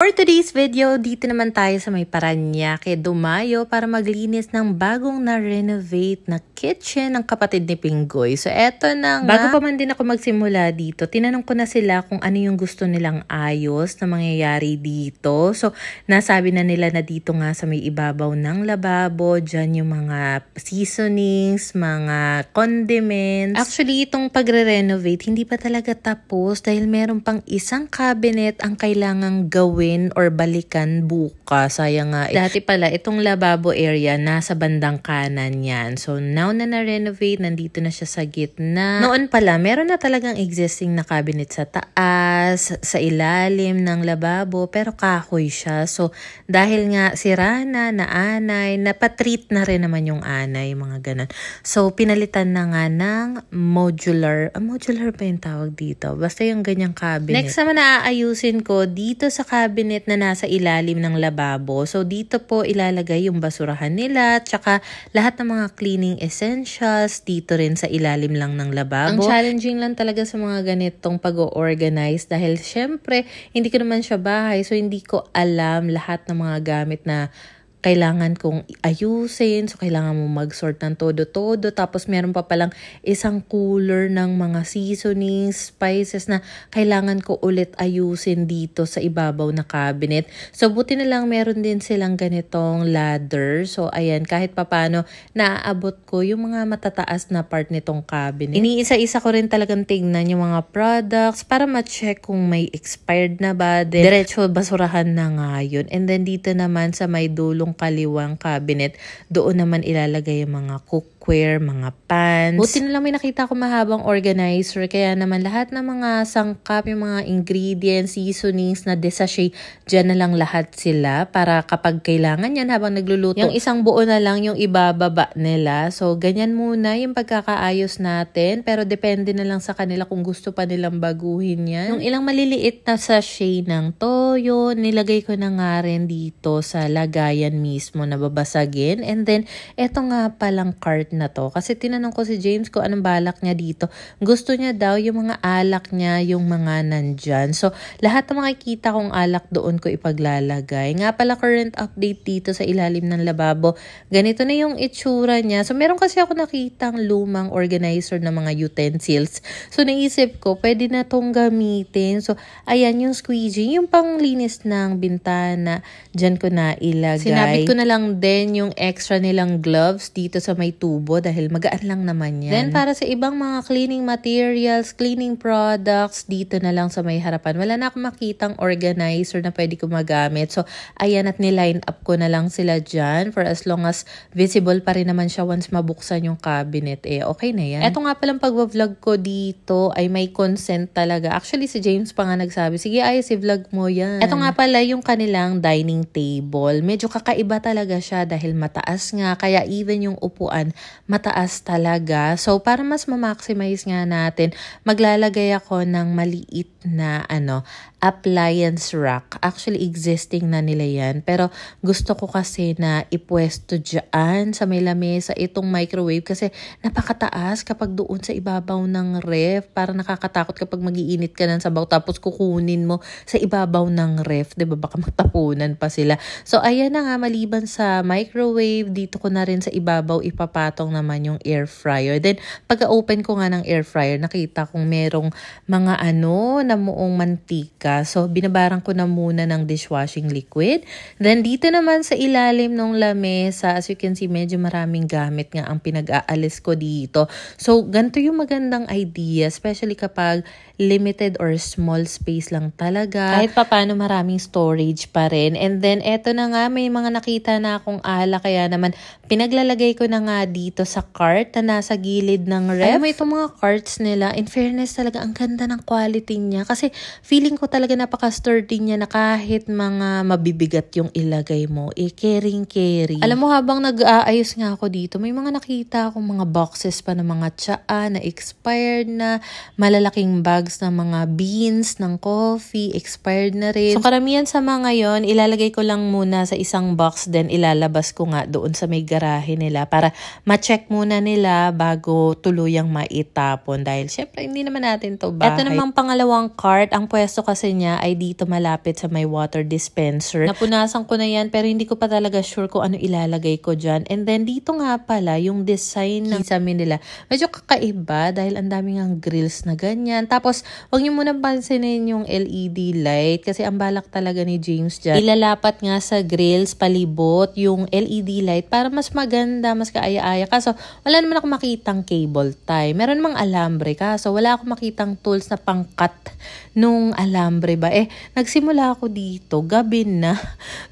For today's video, dito naman tayo sa may Parañaque, Dumayo para maglinis ng bagong na-renovate na kitchen ng kapatid ni Pinggoy. So eto na nga. Bago pa man din ako magsimula dito, tinanong ko na sila kung ano yung gusto nilang ayos na mangyayari dito. So nasabi na nila na dito nga sa may ibabaw ng lababo, dyan yung mga seasonings, mga condiments. Actually, itong pagre-renovate, hindi pa talaga tapos dahil meron pang isang cabinet ang kailangang gawin or balikan bukas. Sayang nga. Dati pala, itong lababo area, nasa bandang kanan yan. So, now na na-renovate, nandito na siya sa gitna. Noon pala, meron na talagang existing na cabinet sa taas, sa ilalim ng lababo, pero kahoy siya. So, dahil nga sira na, naanay, napatreat na rin naman yung anay, mga ganun. So, pinalitan na nga ng modular. Modular ba yung tawag dito? Basta yung ganyang cabinet. Next naman na aayusin ko, dito sa cabinet na nasa ilalim ng lababo. So, dito po ilalagay yung basurahan nila, tsaka lahat ng mga cleaning essentials, dito rin sa ilalim lang ng lababo. Ang challenging lang talaga sa mga ganitong pag-organize dahil syempre, hindi ko naman siya bahay, so hindi ko alam lahat ng mga gamit na kailangan kong ayusin. So, kailangan mo mag-sort ng todo-todo. Tapos, meron pa palang isang cooler ng mga seasonings, spices na kailangan ko ulit ayusin dito sa ibabaw na cabinet. So, buti na lang meron din silang ganitong ladder. So, ayan, kahit papano, naaabot ko yung mga matataas na part nitong cabinet. Iniisa-isa ko rin talagang tignan yung mga products para ma-check kung may expired na ba. Then, diretso basurahan na nga yun. And then, dito naman sa may dulong kaliwang cabinet, doon naman ilalagay yung mga cookware, mga pans. Buti na lang may nakita ko mahabang organizer, kaya naman lahat ng mga sangkap, yung mga ingredients, seasonings na desachet, dyan na lang lahat sila para kapag kailangan yan habang nagluluto. Yung isang buo na lang yung ibababa nila. So, ganyan muna yung pagkakaayos natin, pero depende na lang sa kanila kung gusto pa nilang baguhin yan. Yung ilang maliliit na sachet ng toyo, nilagay ko na nga rin dito sa lagayan mismo na babasagin. And then, eto nga palang cart na to. Kasi tinanong ko si James ko anong balak niya dito. Gusto niya daw yung mga alak niya, yung mga nandyan. So, lahat ng makikita kong alak doon ko ipaglalagay. Nga pala current update dito sa ilalim ng lababo. Ganito na yung itsura niya. So, meron kasi ako nakitang lumang organizer ng mga utensils. So, naisip ko, pwede na tong gamitin. So, ayan yung squeegee, yung panglinis ng bintana. Dyan ko na ilagay. Sinabit ko na lang din yung extra nilang gloves dito sa may tubo dahil magaan lang naman yan. Then para sa ibang mga cleaning materials, cleaning products, dito na lang sa may harapan. Wala na akong makitang organizer na pwede ko magamit. So ayan, at niline up ko na lang sila dyan for as long as visible pa rin naman siya once mabuksan yung cabinet. Okay na yan. Eto nga palang pag-vlog ko dito ay may consent talaga. Actually si James pa nga nagsabi, sige ayos i-vlog mo yan. Eto nga pala yung kanilang dining table. Medyo kakaiba talaga siya dahil mataas nga, kaya even yung upuan mataas talaga. So para mas ma-maximize nga natin, maglalagay ako ng maliit na appliance rack. Actually existing na nila yan, pero gusto ko kasi na ipwesto dyan sa may lamesa itong microwave kasi napakataas kapag doon sa ibabaw ng ref. Para nakakatakot kapag mag-iinit ka ng sabaw tapos kukunin mo sa ibabaw ng ref, 'di ba? Baka magtapunan pa sila. So ayan na nga, maliban sa microwave, dito ko na rin sa ibabaw ipapatong naman yung air fryer. Then pagka-open ko nga ng air fryer, nakita kong merong mga namuong mantika. So binabarang ko na muna ng dishwashing liquid. Then dito naman sa ilalim ng lamesa, as you can see, medyo maraming gamit nga ang pinag-aalis ko dito. So ganito yung magandang idea, especially kapag limited or small space lang talaga. Kahit papaano maraming storage pa rin. And then eto na nga, may mga nakita na akong ala, kaya naman pinaglalagay ko na nga dito sa cart na nasa gilid ng ref. Alam mo, itong mga carts nila, in fairness talaga, ang ganda ng quality niya. Kasi feeling ko talaga napaka-sturdy niya na kahit mga mabibigat yung ilagay mo, caring-carry. Alam mo, habang nag-aayos nga ako dito, may mga nakita akong mga boxes pa ng mga tsaa na expired na, malalaking bags ng mga beans, ng coffee, expired na rin. So karamihan sa mga yon, ilalagay ko lang muna sa isang box, then ilalabas ko nga doon sa may garahe nila para ma-check muna nila bago tuluyang maitapon. Dahil syempre, hindi naman natin to bahay. Ito namang pangalawang cart, ang pwesto kasi napansin niya ay dito malapit sa may water dispenser. Napunasan ko na yan pero hindi ko pa talaga sure kung ano ilalagay ko dyan. And then dito nga pala yung design ng kisame nila. Medyo kakaiba dahil ang daming ang grills na ganyan. Tapos huwag niyo muna pansinin yung LED light kasi ang balak talaga ni James dyan. Ilalapat nga sa grills palibot yung LED light para mas maganda, mas kaaya-aya. Kaso wala naman ako makitang cable tie. Meron namang alambre kaso wala ako makitang tools na pangkat nung alambre ba. Nagsimula ako dito, gabi na.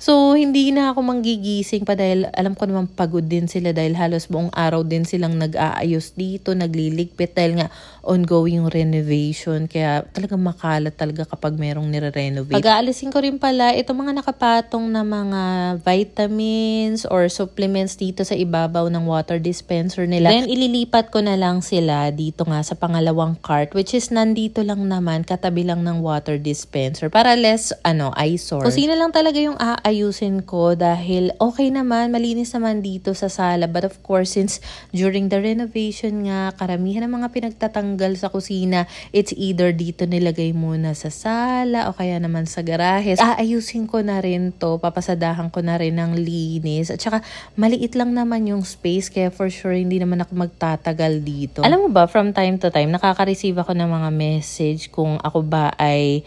So, hindi na ako manggigising pa dahil alam ko naman pagod din sila dahil halos buong araw din silang nag-aayos dito, nagliligpit dahil nga ongoing yung renovation. Kaya talagang makalat talaga kapag merong nire-renovate. Pag-aalisin ko rin pala, itong mga nakapatong na mga vitamins or supplements dito sa ibabaw ng water dispenser nila. Then, ililipat ko na lang sila dito nga sa pangalawang cart which is nandito lang naman, katabi lang ng water dispenser para less, eyesore. Kusina lang talaga yung aayusin ko dahil okay naman, malinis naman dito sa sala. But of course, since during the renovation nga, karamihan ng mga pinagtatanggal sa kusina, it's either dito nilagay muna sa sala o kaya naman sa garahe. Aayusin ko na rin to, papasadahan ko na rin ng linis. At saka, maliit lang naman yung space kaya for sure hindi naman ako magtatagal dito. Alam mo ba, from time to time, nakaka-receive ako ng mga message kung ako ba ay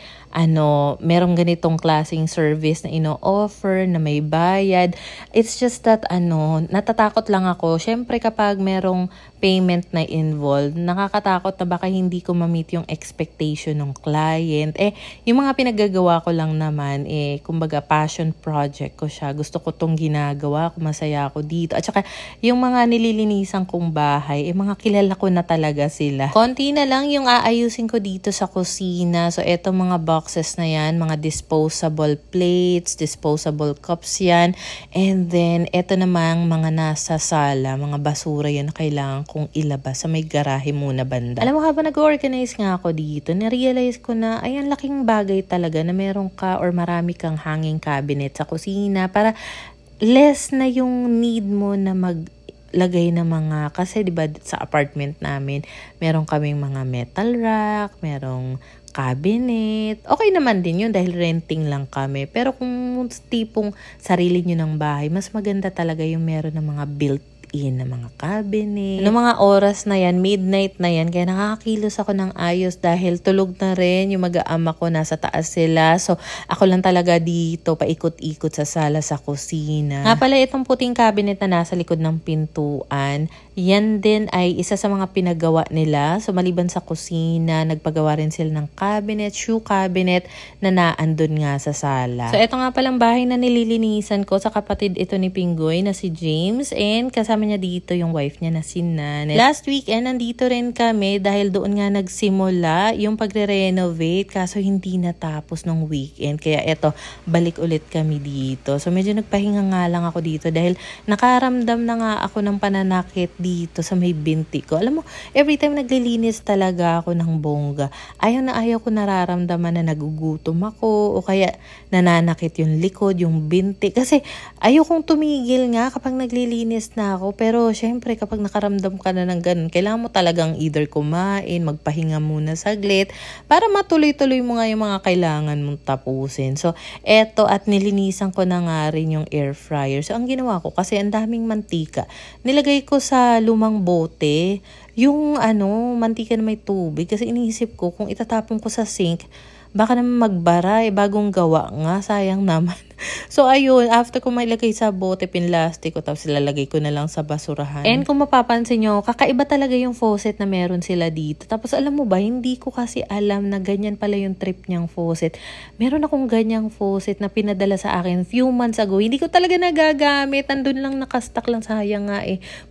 merong ganitong klaseng service na ino-offer, na may bayad. It's just that, natatakot lang ako. Syempre, kapag merong payment na involved, nakakatakot na baka hindi ko ma-meet yung expectation ng client. Yung mga pinagagawa ko lang naman, kumbaga passion project ko siya. Gusto ko tong ginagawa, masaya ako dito. At saka, yung mga nililinisan kong bahay, mga kilala ko na talaga sila. Konti na lang yung aayusin ko dito sa kusina. So, eto mga boxes na yan, mga disposable plates, disposable cups yan. And then, eto namang mga nasa sala, mga basura yan na kailangan kong ilabas sa may garahe muna banda. Alam mo, habang nag-organize nga ako dito, na-realize ko na, ay, ang laking bagay talaga na meron ka or marami kang hanging cabinet sa kusina para less na yung need mo na maglagay ng mga, kasi diba sa apartment namin, meron kaming mga metal rack, merong cabinet. Okay naman din yun dahil renting lang kami. Pero kung tipong sarili nyo ng bahay, mas maganda talaga yung meron ng mga built-in na mga cabinet. Noong mga oras na yan, midnight na yan, kaya nakakakilos ako ng ayos dahil tulog na rin yung mag-aama ko, nasa taas sila. So, ako lang talaga dito, paikot-ikot sa sala, sa kusina. Nga pala, itong puting cabinet na nasa likod ng pintuan, yan din ay isa sa mga pinagawa nila. So, maliban sa kusina, nagpagawa rin sila ng cabinet, shoe cabinet, na naandun nga sa sala. So, ito nga palang bahay na nililinisan ko sa kapatid ito ni Pinggoy na si James, and kasama niya dito yung wife niya na si Nanet. Last weekend, nandito rin kami dahil doon nga nagsimula yung pagre-renovate kaso hindi natapos nung weekend. Kaya eto, balik ulit kami dito. So medyo nagpahinga nga lang ako dito dahil nakaramdam na nga ako ng pananakit dito sa may binti ko. Alam mo, every time naglilinis talaga ako ng bongga, ayaw ko nararamdaman na nagugutom ako o kaya nananakit yung likod, yung binti. Kasi ayaw kong tumigil nga kapag naglilinis na ako. Pero syempre kapag nakaramdam ka na ng ganun, kailangan mo talagang either kumain, magpahinga muna saglit para matuloy-tuloy mo nga yung mga kailangan mong tapusin. So eto, at nilinisan ko na nga rin yung air fryer. So ang ginawa ko, kasi ang daming mantika, nilagay ko sa lumang bote yung mantika na may tubig kasi iniisip ko kung itatapon ko sa sink, baka naman magbara, bagong gawa nga, sayang naman. So ayun, after ko mailagay sa bote, pinlastic ko, tapos ilalagay ko na lang sa basurahan. And kung mapapansin nyo, kakaiba talaga yung faucet na meron sila dito. Tapos alam mo ba, hindi ko kasi alam na ganyan pala yung trip niyang faucet. Meron akong ganyang faucet na pinadala sa akin few months ago. Hindi ko talaga nagagamit. Andun lang, nakastock lang, sayang nga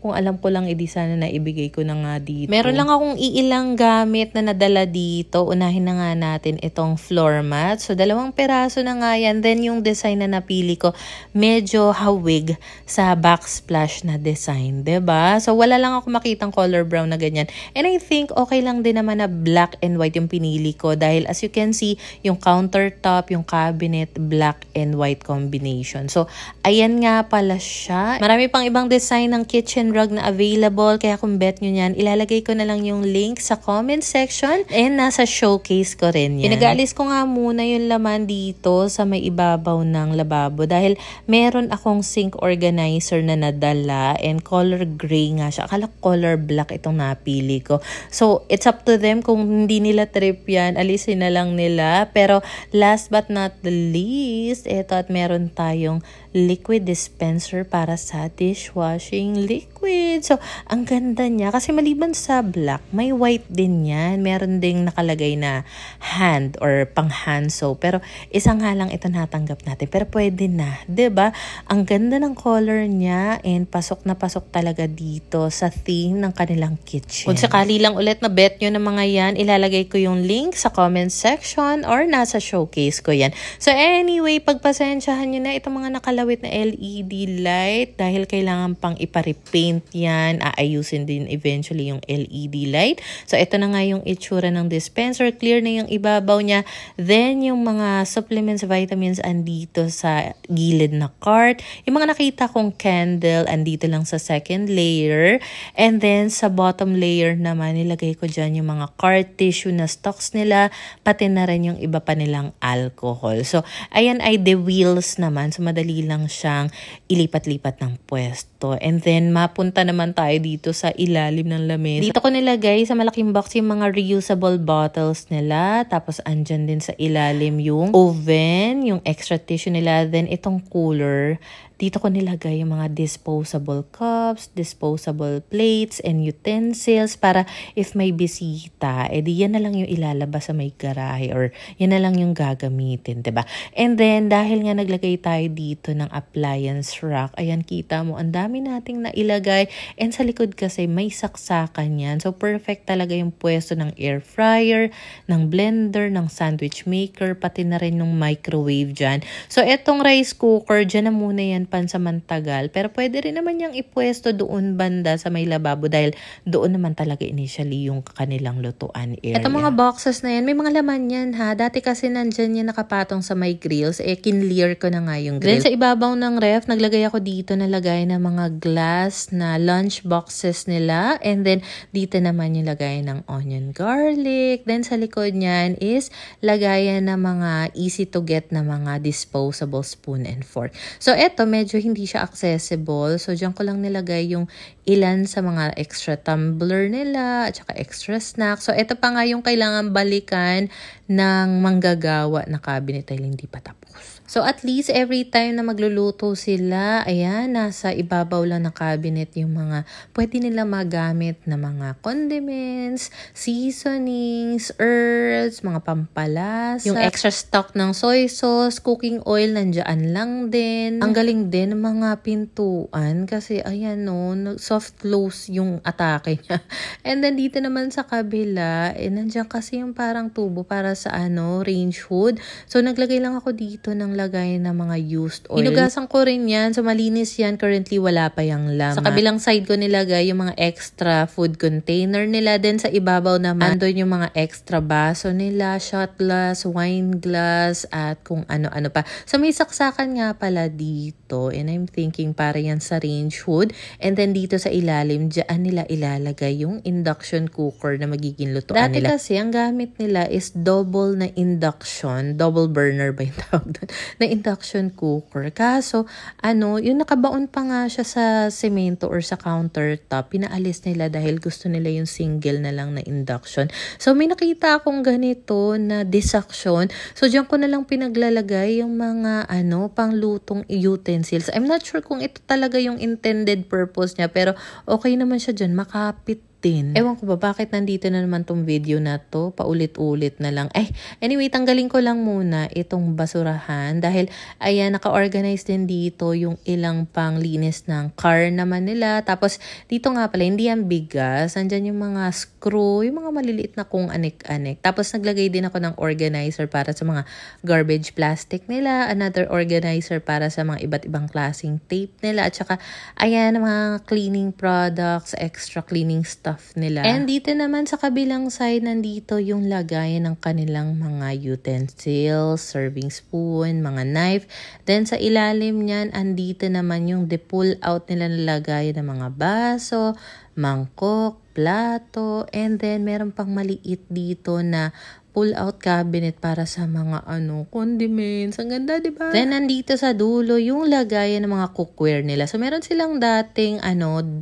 Kung alam ko lang, edi sana na ibigay ko na nga dito. Meron lang akong iilang gamit na nadala dito. Unahin na nga natin itong floor mat. So 2 peraso na nga yan. Then yung design design na napili ko, medyo hawig sa backsplash na design, 'di ba? So wala lang ako makitang color brown na ganyan. And I think okay lang din naman na black and white yung pinili ko dahil as you can see, yung countertop, yung cabinet, black and white combination. So ayan nga pala siya. Marami pang ibang design ng kitchen rug na available, kaya kung bet nyo yan, ilalagay ko na lang yung link sa comment section and nasa showcase ko rin yan. Pinag-aalis ko nga muna yung laman dito sa may ibabaw ng lababo dahil meron akong sink organizer na nadala and color gray nga siya. Akala ko color black itong napili ko. So, it's up to them kung hindi nila trip yan, alisin na lang nila. Pero last but not the least, eto at meron tayong liquid dispenser para sa dishwashing liquid. So, ang ganda niya kasi maliban sa black, may white din yan. Meron ding nakalagay na hand or pang hand soap. Pero isang nga lang ito natanggap natin. Pero pwede na, 'di ba? Ang ganda ng color niya and pasok na pasok talaga dito sa theme ng kanilang kitchen. Kung sakali lang ulit na bet nyo ng mga yan, ilalagay ko yung link sa comment section or nasa showcase ko yan. So anyway, pagpasensyahan nyo na itong mga nakalawit na LED light dahil kailangan pang ipa-repaint yan. Aayusin din eventually yung LED light. So ito na nga yung itsura ng dispenser. Clear na yung ibabaw niya. Then yung mga supplements, vitamins andito sa gilid na cart. Yung mga nakita kong candle andito lang sa second layer. And then sa bottom layer naman, nilagay ko dyan yung mga cart tissue na stocks nila, pati na rin yung iba pa nilang alcohol. So ayan ay the wheels naman. So madali lang siyang ilipat-lipat ng pwesto. And then mapunta naman tayo dito sa ilalim ng lamesa. Dito ko nilagay sa malaking box yung mga reusable bottles nila. Tapos andyan din sa ilalim yung oven, yung extra tissue nila. Then itong cooler, dito ko nilagay yung mga disposable cups, disposable plates, and utensils para if may bisita, edi yan na lang yung ilalabas sa may garahe or yan na lang yung gagamitin, diba? And then, dahil nga naglagay tayo dito ng appliance rack, ayan, kita mo, ang dami nating nailagay. And sa likod kasi, may saksakan yan. So, perfect talaga yung pwesto ng air fryer, ng blender, ng sandwich maker, pati na rin ng microwave dyan. So, etong rice cooker, dyan na muna yan pansamantagal. Pero pwede rin naman yung ipwesto doon banda sa may lababo dahil doon naman talaga initially yung kanilang lutuan area. Ito mga boxes na yan, may mga laman yan ha. Dati kasi nandyan yan nakapatong sa may grills. Kinlear ko na nga yung grill. Then sa ibabaw ng ref, naglagay ako dito na lagay ng mga glass na lunch boxes nila. And then dito naman yung lagay ng onion garlic. Then sa likod niyan is lagayan ng mga easy to get na mga disposable spoon and fork. So eto, medyo hindi siya accessible. So, diyan ko lang nilagay yung ilan sa mga extra tumbler nila at saka extra snack. So, ito pa nga yung kailangan balikan ng manggagawa na cabinet dahil hindi pa tapos. So, at least every time na magluluto sila, ayan, nasa ibabaw lang ng cabinet yung mga pwede nila magamit na mga condiments, seasonings, herbs, mga pampalasa, yung extra stock ng soy sauce, cooking oil, nandiyan lang din. Ang galing din ng mga pintuan kasi, ayan no, soft close yung atake niya. And then, dito naman sa kabila, nandiyan kasi yung parang tubo para sa range hood. So, naglagay lang ako dito ng lagay ng mga used oil. Hinugasan ko rin yan. So, malinis yan. Currently, wala pa yung lama. Sa kabilang side ko nilagay yung mga extra food container nila. Then, sa ibabaw naman, andun yung mga extra baso nila, shot glass, wine glass, at kung ano-ano pa. So, may saksakan nga pala dito. And I'm thinking para yan sa range hood. And then, dito sa ilalim, dyan nila ilalagay yung induction cooker na magiging lutuan nila. Dati kasi, ang gamit nila is double na induction. Double burner ba yung tawag doon? Na induction cooker. Kaso, yung nakabaon pa nga siya sa semento or sa countertop, pinaalis nila dahil gusto nila yung single na lang na induction. So, may nakita akong ganito na dissection. So, diyan ko na lang pinaglalagay yung mga, panglutong utensils. I'm not sure kung ito talaga yung intended purpose niya, pero okay naman siya dyan. Makapit din. Ewan ko ba bakit nandito na naman tong video na to, paulit-ulit na lang. Anyway, tanggalin ko lang muna itong basurahan dahil ayan, naka-organize din dito yung ilang panglinis ng car naman nila. Tapos dito nga pala, hindi yan bigas. Nandyan yung mga screw, yung mga maliliit na kung anik-anik. Tapos naglagay din ako ng organizer para sa mga garbage plastic nila, another organizer para sa mga iba't ibang klaseng tape nila, at saka ayan, mga cleaning products, extra cleaning stuff nila. And dito naman sa kabilang side, nandito yung lagayan ng kanilang mga utensils, serving spoon, mga knife. Then sa ilalim niyan, andito naman yung pull out nila na lagayan ng mga baso, mangkok, plato, and then meron pang maliit dito na pull-out cabinet para sa mga condiments. Ang ganda, di ba? Then, nandito sa dulo, yung lagayan ng mga cookware nila. So, meron silang dating,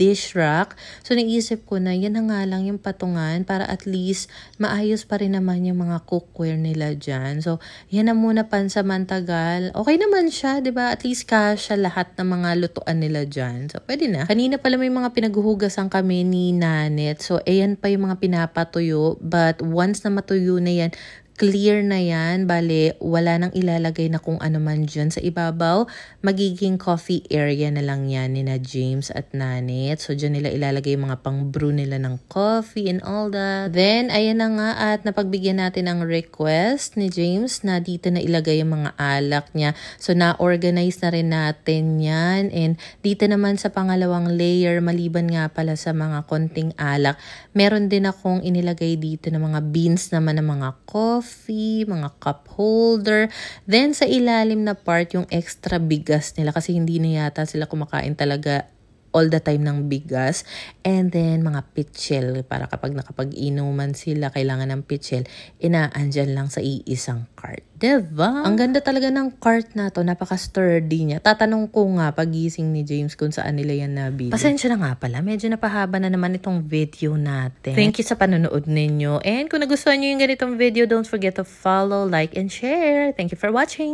dish rack. So, naisip ko na, yan na nga lang yung patungan para at least maayos pa rin naman yung mga cookware nila dyan. So, yan na muna pansamantagal. Okay naman siya, di ba? At least kasya lahat ng mga lutuan nila dyan. So, pwede na. Kanina pala may mga pinaghuhugasan kami ni Nanet. So, ayan pa yung mga pinapatuyo. But, once na matuyo na yan, clear na yan. Bale, wala nang ilalagay na kung ano man dyan sa ibabaw. Magiging coffee area na lang yan ni na James at Nanet. So, dyan nila ilalagay yung mga pang-brew nila ng coffee and all that. Then, ayan na nga at napagbigyan natin ng request ni James na dito na ilagay yung mga alak niya. So, na-organize na rin natin yan. And dito naman sa pangalawang layer, maliban nga pala sa mga konting alak, meron din akong inilagay dito ng mga beans naman ng mga coffee, mga cup holder. Then, sa ilalim na part, yung extra bigas nila kasi hindi na yata sila kumakain talaga all the time ng bigas. And then, mga pitchel. Para kapag nakapag-inuman sila, kailangan ng pitchel, inaandyan lang sa iisang cart. Diba? Ang ganda talaga ng cart na to. Napaka-sturdy niya. Tatanong ko nga pagising ni James kung saan nila yan nabili. Pasensya na nga pala. Medyo napahaba na naman itong video natin. Thank you sa panonood ninyo. And kung nagustuhan nyo yung ganitong video, don't forget to follow, like, and share. Thank you for watching.